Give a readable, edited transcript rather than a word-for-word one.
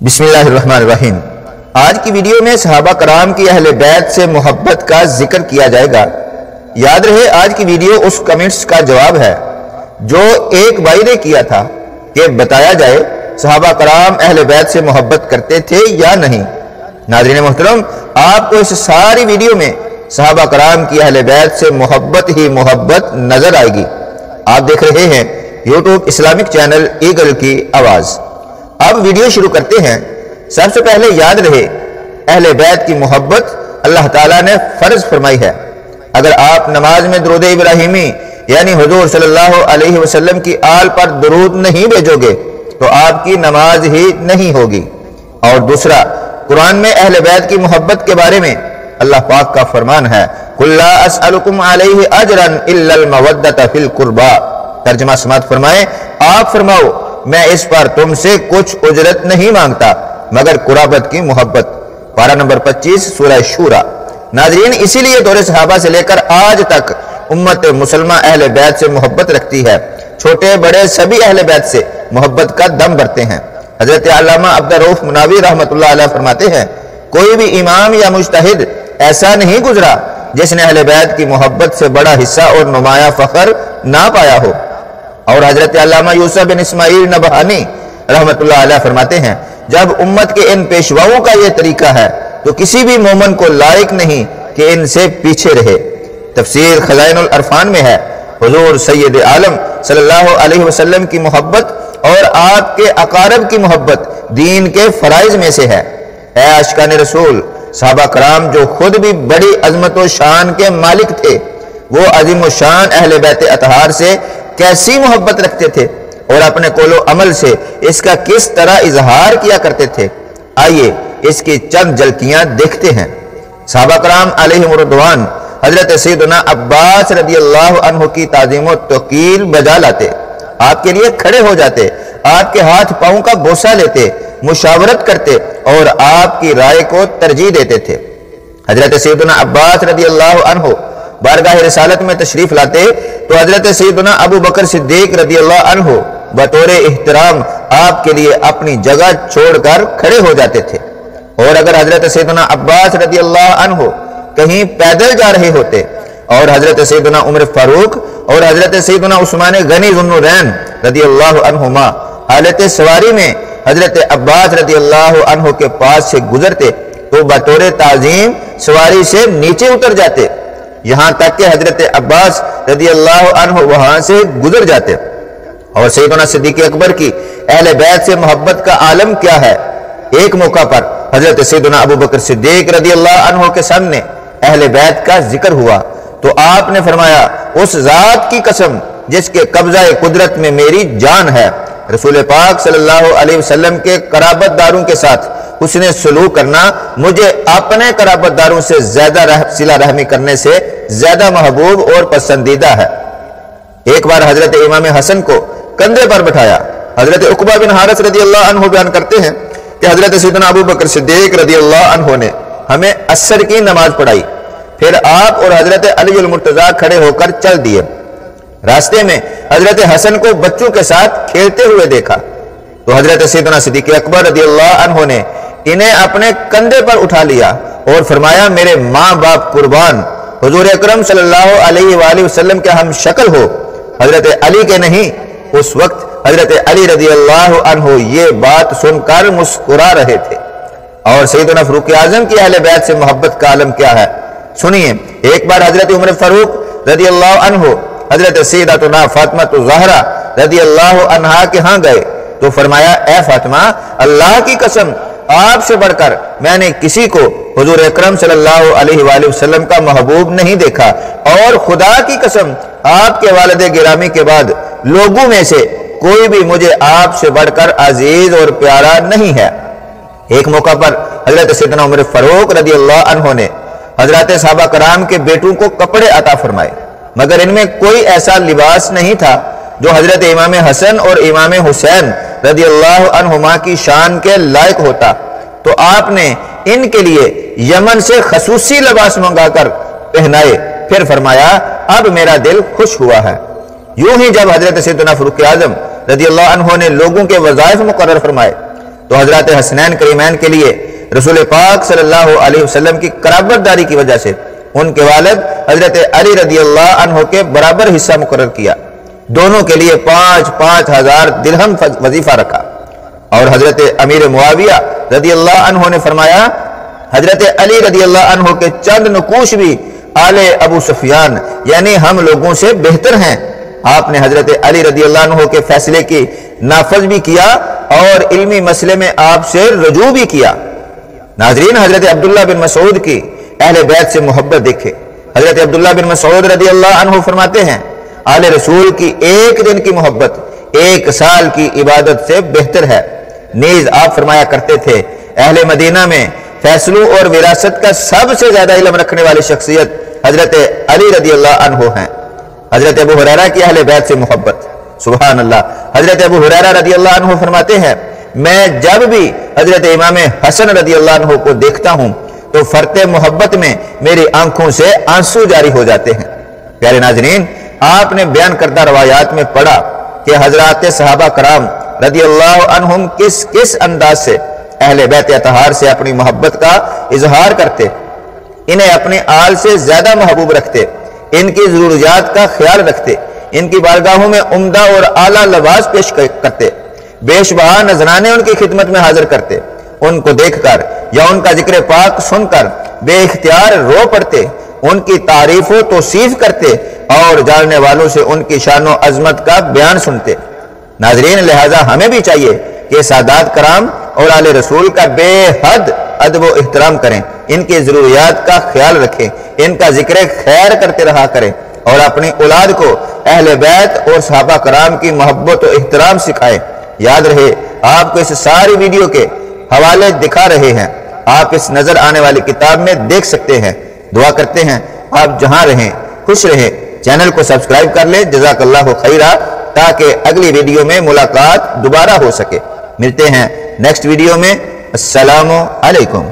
بسم اللہ الرحمن الرحیم۔ آج کی ویڈیو میں صحابہ کرام کی اہل بیت سے محبت کا ذکر کیا جائے گا۔ یاد رہے آج کی ویڈیو اس کمنٹس کا جواب ہے جو ایک بھائی نے کیا تھا کہ بتایا جائے صحابہ کرام اہل بیت سے محبت کرتے تھے یا نہیں۔ ناظرین محترم، آپ کو اس ساری ویڈیو میں صحابہ کرام کی اہل بیت سے محبت ہی محبت نظر آئے گی۔ آپ دیکھ رہے ہیں یوٹیوب اسلامک چینل ایگل کی آواز۔ اب ویڈیو شروع کرتے ہیں۔ سب سے پہلے یاد رہے اہل بیت کی محبت اللہ تعالیٰ نے فرض فرمائی ہے۔ اگر آپ نماز میں درود ابراہیمی یعنی حضور صلی اللہ علیہ وسلم کی آل پر درود نہیں بھیجو گے تو آپ کی نماز ہی نہیں ہوگی۔ اور دوسرا، قرآن میں اہل بیت کی محبت کے بارے میں اللہ پاک کا فرمان ہے قُلْ لَا أَسْأَلُكُمْ عَلَيْهِ أَجْرًا إِلَّا الْمَوَدَّةَ فِي الْقُرْبَى۔ ترجمہ سماعت فرمائیں، آپ فرماؤ میں اس پر تم سے کچھ اجرت نہیں مانگتا مگر قرابت کی محبت۔ پارہ نمبر 25 سورہ شورى۔ ناظرین، اسی لیے دور صحابہ سے لے کر آج تک امت مسلمہ اہل بیت سے محبت رکھتی ہے۔ چھوٹے بڑے سبھی اہل بیت سے محبت کا دم بھرتے ہیں۔ حضرت علامہ عبدالرؤف مناوی رحمۃ اللہ علیہ فرماتے ہیں کوئی بھی امام یا مجتہد ایسا نہیں گزرا جس نے اہل بیت کی محبت سے بڑا حصہ اور نمایاں فخر نہ پایا ہو۔ اور حضرت علامہ یوسف بن اسماعیل نبہانی رحمۃ اللہ علیہ فرماتے ہیں جب امت کے ان پیشواؤں کا یہ طریقہ ہے تو کسی بھی مومن کو لائق نہیں کہ ان سے پیچھے رہے۔ تفسیر خزائن العرفان میں ہے حضور سید عالم صلی اللہ علیہ وسلم کی محبت اور آپ کے اقارب کی محبت دین کے فرائض میں سے ہے۔ اے عاشقان رسول، صحابہ کرام جو خود بھی بڑی عظمت و شان کے مالک تھے، وہ عظیم و شان اہل بیت اطہار سے کیسی محبت رکھتے تھے اور اپنے قول و عمل سے اس کا کس طرح اظہار کیا کرتے تھے۔ آئیے اس کی چند جھلکیاں دیکھتے ہیں۔ صحابہ کرام علیہم رضوان حضرت سیدنا عباس رضی اللہ عنہ کی تعظیم و توقیر بجا لاتے، آپ کے لیے کھڑے ہو جاتے، آپ کے ہاتھ پاؤں کا بوسہ لیتے، مشاورت کرتے اور آپ کی رائے کو ترجیح دیتے تھے۔ حضرت سیدنا عباس رضی اللہ عنہ بارگاہ رسالت میں تشریف لاتے تو حضرت سیدنا ابو بکر صدیق رضی اللہ عنہ بطور احترام آپ کے لیے اپنی جگہ چھوڑ کر کھڑے ہو جاتے تھے۔ اور اگر حضرت سیدنا عباس رضی اللہ عنہ کہیں پیدل جا رہے ہوتے اور حضرت سیدنا عمر فاروق اور حضرت سیدنا عثمان غنی ذو النورین رضی اللہ عنہما حالت سواری میں حضرت عباس رضی اللہ عنہ کے پاس سے گزرتے تو بطور تعظیم سواری سے نیچے اتر جاتے، یہاں تک کہ حضرت عباس رضی اللہ عنہ وہاں سے گزر جاتے۔ اور سیدنا صدیق اکبر کی اہل بیت سے محبت کا عالم کیا ہے۔ ایک موقع پر حضرت سیدنا ابو بکر صدیق رضی اللہ عنہ کے سامنے اہل بیت کا ذکر ہوا تو آپ نے فرمایا اس ذات کی قسم جس کے قبضہ قدرت میں میری جان ہے، رسول پاک صلی اللہ علیہ وسلم کے قرابت داروں کے ساتھ حسن سلوک کرنا مجھے اپنے قرابت داروں سے زیادہ صلہ رحمی کرنے سے زیادہ محبوب اور پسندیدہ ہے۔ ایک بار حضرت امام حسن کو کندھے پر بٹھایا۔ حضرت عقبہ بن حارث رضی اللہ عنہ بیان کرتے ہیں کہ حضرت سیدنا ابو بکر صدیق رضی اللہ عنہ نے ہمیں عصر کی نماز پڑھائی، پھر آپ اور حضرت علی المرتضیٰ کھڑے ہو کر چل دیے۔ راستے میں حضرت حسن کو بچوں کے ساتھ کھیلتے ہوئے دیکھا تو حضرت سیدنا صدیق اکبر رضی اللہ عنہ نے انہیں اپنے کندھے پر اٹھا لیا اور فرمایا میرے ماں باپ قربان، حضور اکرم صلی اللہ علیہ وآلہ وسلم کے ہم شکل ہو، حضرت علی کے نہیں۔ اس وقت حضرت علی رضی اللہ عنہ یہ بات سن کر مسکرا رہے تھے۔ اور سیدنا فاروق اعظم کی اہل بیت سے محبت کا عالم کیا ہے، سنیے۔ ایک بار حضرت عمر فاروق رضی اللہ عنہ حضرت سیدتنا فاطمہ الزہرا رضی اللہ عنہا کے ہاں گئے تو فرمایا اے فاطمہ، اللہ کی قسم آپ سے بڑھ کر میں نے کسی کو حضور اکرم صلی اللہ علیہ وآلہ وسلم کا محبوب نہیں دیکھا، اور خدا کی قسم آپ کے والد گرامی کے بعد لوگوں میں سے کوئی بھی مجھے آپ سے بڑھ کر عزیز اور پیارا نہیں ہے۔ ایک موقع پر حضرت سیدنا عمر فاروق رضی اللہ عنہ نے حضرات صحابہ کرام کے بیٹوں کو کپڑے عطا فرمائے، مگر ان میں کوئی ایسا لباس نہیں تھا جو حضرت امام حسن اور امام حسین رضی اللہ عنہما کی شان کے لائق ہوتا، تو آپ نے ان کے لیے یمن سے خصوصی لباس منگا کر پہنائے، پھر فرمایا اب میرا دل خوش ہوا ہے۔ یوں ہی جب حضرت سیدنا فاروق اعظم رضی اللہ عنہ نے لوگوں کے وظائف مقرر فرمائے تو حضرات حسنین کریمین کے لیے رسول پاک صلی اللہ علیہ وسلم کی قرابت داری کی وجہ سے ان کے والد حضرت علی رضی اللہ عنہ کے برابر حصہ مقرر کیا، دونوں کے لیے 5,000 درہم وظیفہ رکھا۔ اور حضرت امیر معاویہ رضی اللہ عنہ نے فرمایا حضرت علی رضی اللہ عنہ کے چند نقوش بھی آل ابو سفیان یعنی ہم لوگوں سے بہتر ہیں۔ آپ نے حضرت علی رضی اللہ عنہ کے فیصلے کی نافذ بھی کیا اور علمی مسئلے میں آپ سے رجوع بھی کیا۔ ناظرین، حضرت عبداللہ بن مسعود کی اہل بیت سے محبت دیکھے۔ حضرت عبداللہ بن مسعود رضی اللہ عنہ فرماتے ہیں آل رسول کی ایک دن کی محبت 1 سال کی عبادت سے بہتر ہے۔ نیز آپ فرمایا کرتے تھے اہل مدینہ میں فیصلوں اور وراثت کا سب سے زیادہ علم رکھنے والی شخصیت حضرت علی رضی اللہ عنہ ہیں۔ حضرت ابو ہریرہ کی اہل بیت سے محبت، سبحان اللہ۔ حضرت ابو ہریرہ رضی اللہ عنہ فرماتے ہیں میں جب بھی حضرت امام حسن رضی اللہ عنہ کو دیکھتا ہوں تو فرط محبت میں میری آنکھوں سے آنسو جاری ہو جاتے ہیں۔ پیارے ناظرین، آپ نے بیان کردہ روایات میں پڑھا کہ حضرات صحابہ کرام رضی اللہ عنہم کس انداز سے اہل بیت اطہار سے اپنی محبت کا اظہار کرتے، انہیں اپنے آل سے زیادہ محبوب رکھتے، ان کی ضروریات کا خیال رکھتے، ان کی بارگاہوں میں عمدہ اور اعلیٰ لباس پیش کرتے، بیش بہا نذرانے ان کی خدمت میں حاضر کرتے، ان کو دیکھ کر یا ان کا ذکر پاک سن کر بے اختیار رو پڑتے، ان کی تعریف و توصیف کرتے اور جاننے والوں سے ان کی شان و عظمت کا بیان سنتے۔ ناظرین، لہذا ہمیں بھی چاہیے کہ سادات کرام اور آل رسول کا بے حد ادب و احترام کریں، ان کی ضروریات کا خیال رکھیں، ان کا ذکر خیر کرتے رہا کریں اور اپنی اولاد کو اہل بیت اور صحابہ کرام کی محبت و احترام سکھائیں۔ یاد رہے آپ کو اس ساری ویڈیو کے حوالے دکھا رہے ہیں، آپ اس نظر آنے والی کتاب میں دیکھ سکتے ہیں۔ دعا کرتے ہیں آپ جہاں رہیں خوش رہیں۔ چینل کو سبسکرائب کر لیں، جزاک اللہ خیرہ، تاکہ اگلی ویڈیو میں ملاقات دوبارہ ہو سکے۔ ملتے ہیں نیکسٹ ویڈیو میں۔ السلام علیکم۔